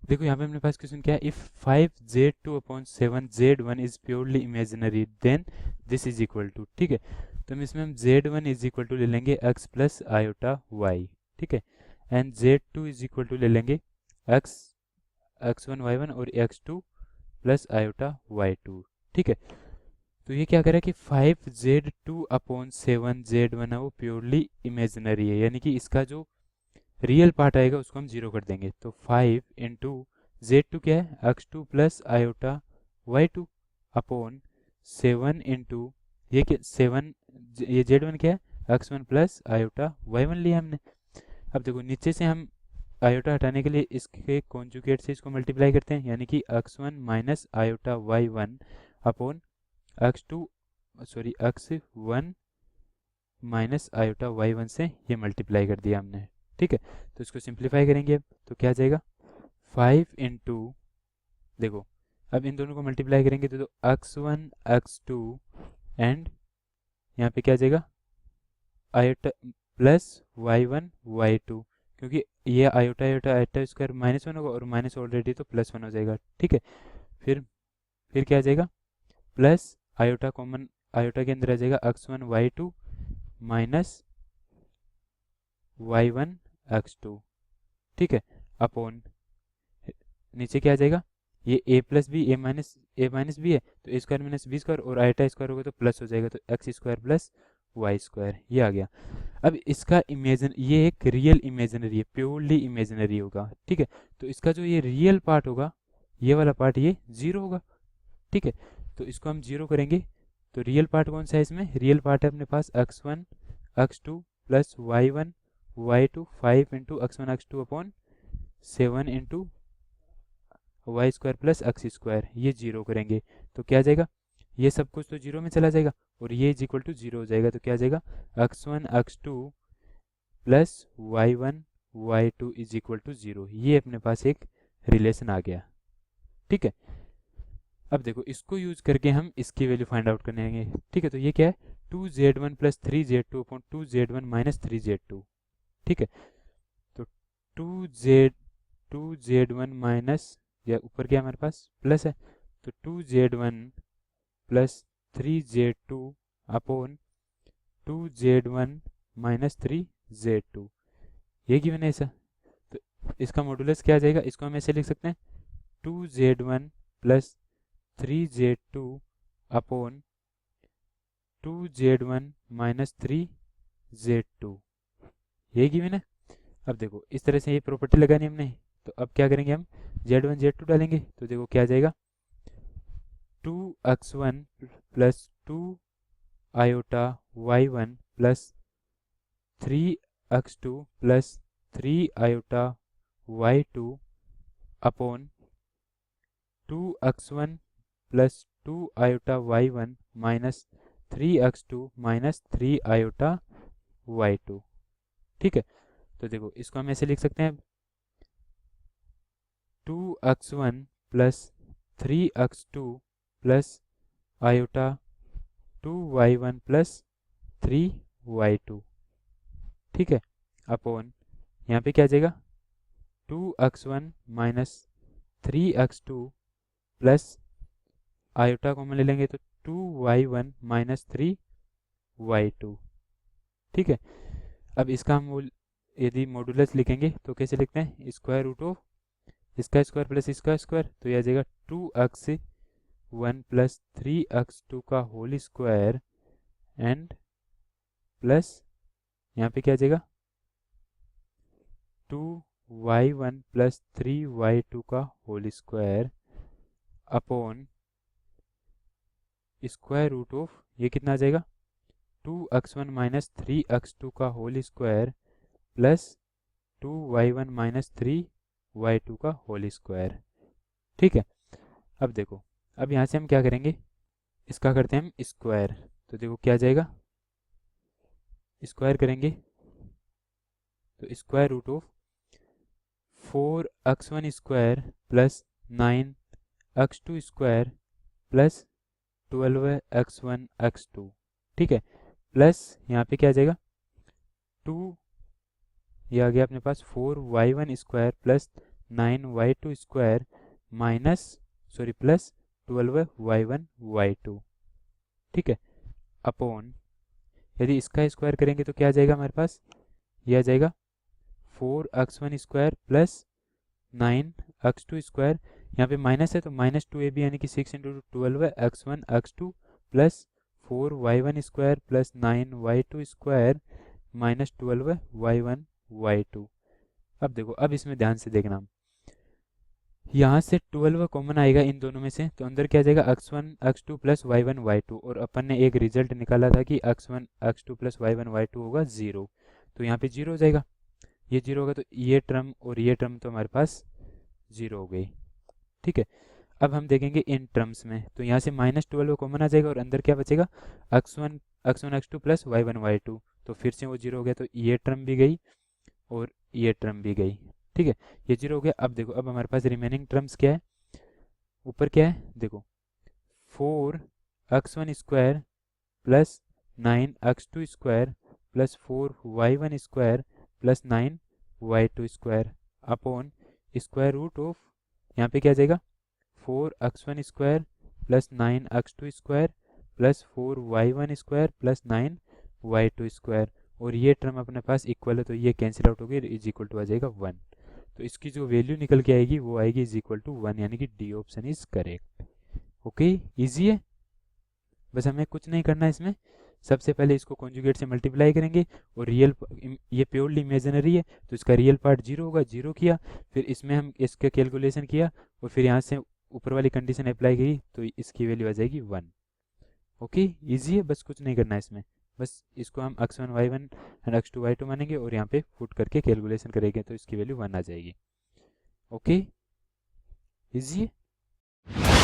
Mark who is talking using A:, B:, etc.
A: देखो यहाँ पे अपने पास क्वेश्चन क्या है, if 5z2 upon 7z1 is purely imaginary then this is equal to. ठीक है, तो हम इसमें हम z1 इज इक्वल टू ले लेंगे x प्लस आयोटा y। ठीक है, and z2 is equal to ले लेंगे x x1 y1 और x2 प्लस आयोटा y2। ठीक है, तो ये क्या करें कि 5z2 अपॉन 7z1 है वो प्योरली इमेजिनरी है, यानी कि इसका जो रियल पार्ट आएगा उसको हम जीरो कर देंगे। तो 5 इंटू z2 क्या है, x2 plus iota y2 upon 7 into ये क्या 7, ये z1 क्या है, x1 प्लस आयोटा y1 लिया हमने। अब देखो नीचे से हम आयोटा हटाने के लिए इसके कॉन्जुगेट से इसको मल्टीप्लाई करते हैं, यानी कि x1 minus iota y1 upon x2 sorry x1 minus iota y1 से ये मल्टीप्लाई कर दिया हमने। ठीक है, तो इसको सिंप्लीफाई करेंगे तो क्या आ जाएगा 5 इंटू, देखो अब इन दोनों को मल्टीप्लाई करेंगे तो x1 x2 एंड यहाँ पे क्या आ जाएगा आयोटा प्लस y1 y2, क्योंकि ये आयोटा आयोटा आयोटा स्क्वायर -1 होगा और माइनस ऑलरेडी तो +1 हो जाएगा। ठीक है, फिर क्या आ जाएगा प्लस आयोटा कॉमन, आयोटा के अंदर आ जाएगा x1 y2 minus y1 x2। ठीक है, अपॉन नीचे क्या आ जाएगा, ये a plus B A minus B है तो A square minus B square और आयोटा स्क्वायर होगा तो प्लस हो जाएगा, तो X square plus Y square ये आ गया। अब इसका इमेजिन, ये एक रियल इमेजिनरी है, प्योरली इमेजिनरी होगा। ठीक है, तो इसका जो ये रियल पार्ट होगा ये वाला पार्ट ये जीरो होगा। ठीक है, तो इसको हम जीरो करेंगे तो रियल पार्ट कौन सा है इसमें, रियल पार्ट है अपने पास x1 x2 plus y1 y2 5 into x1 x2 upon 7 into Y square plus X square, ये जीरो करेंगे तो क्या आ जाएगा, ये सब कुछ तो जीरो में चला जाएगा और ये इज इक्वल टू जीरो हो जाएगा, तो क्या आ जाएगा x1 x2 plus y1 y2 is equal to zero. ये अपने पास एक रिलेशन आ गया। ठीक है, अब देखो इसको यूज करके हम इसकी वैल्यू फाइंड आउट करेंगे। ठीक है, तो ये क्या है 2z1 plus 3z2 upon 2z1 minus 3z2। ठीक है, तो 2z1 माइनस, या ऊपर क्या हमारे पास प्लस है, तो 2z1 plus 3z2 upon 2z1 minus 3z2, ये गिवन है ऐसा। तो इसका मॉडुलस क्या आ जाएगा, इसको हम ऐसे लिख सकते हैं 2z1 plus 3z2 upon 2z1 minus 3z2, ये गिवन है। अब देखो इस तरह से ये प्रॉपर्टी लगानी हमने, तो अब क्या करेंगे हम z1 z2 डालेंगे तो देखो क्या आ जाएगा 2x1 plus 2 iota y1 plus 3x2 plus 3 iota y2 upon 2x1 plus 2 iota y1 minus 3x2 minus 3 iota y2। ठीक है, तो देखो इसको हम ऐसे लिख सकते हैं 2x1 plus 3x2 plus iota 2y1 plus 3y2। ठीक है, अपॉन यहाँ पे क्या आ जाएगा 2x1 minus 3x2 plus iota common ले लेंगे तो 2y1 माइनस 3y2। ठीक है, अब इसका हम यदि मॉडुलस लिखेंगे तो कैसे लिखते हैं, स्क्वायर रूट ऑफ इसका स्क्वायर प्लस इसका स्क्वायर, तो यह आ जाएगा 2x1 प्लस 3x2 का होल स्क्वायर एंड प्लस यहाँ पे क्या आ जाएगा 2y1 प्लस 3y2 का whole square upon square root of ये कितना आ जाएगा 2x1 माइनस 3x2 का whole square plus 2y1 minus 3y2 का होल स्क्वायर। ठीक है, अब देखो अब यहाँ से हम क्या करेंगे, इसका करते हैं हम स्क्वायर, तो देखो क्या आ जाएगा स्क्वायर करेंगे तो square root of 4x1 square plus 9x2 square plus 12x1 x2। ठीक है, प्लस यहाँ पे क्या आ जाएगा 2, ये आ गया अपने पास 4y1 square plus 9y2 square plus 12y1 y2, ठीक है, अपॉन, यदि इसका स्क्वायर करेंगे तो क्या आ जाएगा हमारे पास, ये आ जाएगा 4x1 square plus 9x2 square, यहाँ पे माइनस है तो -2ab यानी कि 6 into 12x1 x2 plus 4y1 square plus 9y2 square -12y1 y2। अब देखो, अब इसमें ध्यान से देखना, यहाँ से 12 कॉमन आएगा इन दोनों में से, तो अंदर क्या आ जाएगा x1 x2 plus y1 y2, और अपन ने एक रिजल्ट निकाला था कि x1 x2 plus y1 y2 होगा 0, तो यहाँ पे 0 हो जाएगा, ये 0 होगा तो ये टर्म और ये टर्म तो हमारे पास 0 हो गई, ठीक है। अब हम देखेंगे इन टर्म्स में, तो यहाँ से -12 कॉमन आ जाएगा और अंदर क्या बचेगा x1 x2 plus y1 y2, तो फिर से वो 0 हो गया, तो ये टर्म भी गई और ये टर्म भी गई, ठीक है, ये 0 हो गया। अब देखो, अब हमारे पास रिमेनिंग टर्म्स क्या है, ऊपर क्या है देखो, 4x1 square plus 9x2 square plus 4y1 square plus 9y2 square upon square root of, यहाँ पे क्या आ जाएगा 4x1 square plus 9x2 square plus 4y1 square plus 9y2 square, और ये टर्म अपने पास इक्वल है तो ये कैंसिल आउट होगी, इज इक्वल टू आ जाएगा 1, तो इसकी जो वैल्यू निकल के आएगी वो आएगी इज इक्वल टू 1, यानी कि D option is correct. Okay, easy है, बस हमें कुछ नहीं करना है इसमें, सबसे पहले इसको कॉन्जुगेट से मल्टीप्लाई करेंगे, और रियल, ये प्योरली इमेजिनरी है तो इसका रियल पार्ट 0 होगा, 0 किया, फिर इसमें हम इसका कैलकुलेशन किया और फिर यहाँ से ऊपर वाली कंडीशन अप्लाई की तो इसकी वैल्यू आ जाएगी 1। ओके, इजी है, बस कुछ नहीं करना है इसमें, बस इसको हम x1 y1 and x2 y2 मानेंगे और यहाँ पे पुट करके कैलकुलेशन करेंगे तो इसकी वैल्यू 1 आ जाएगी। ओके, इजी है।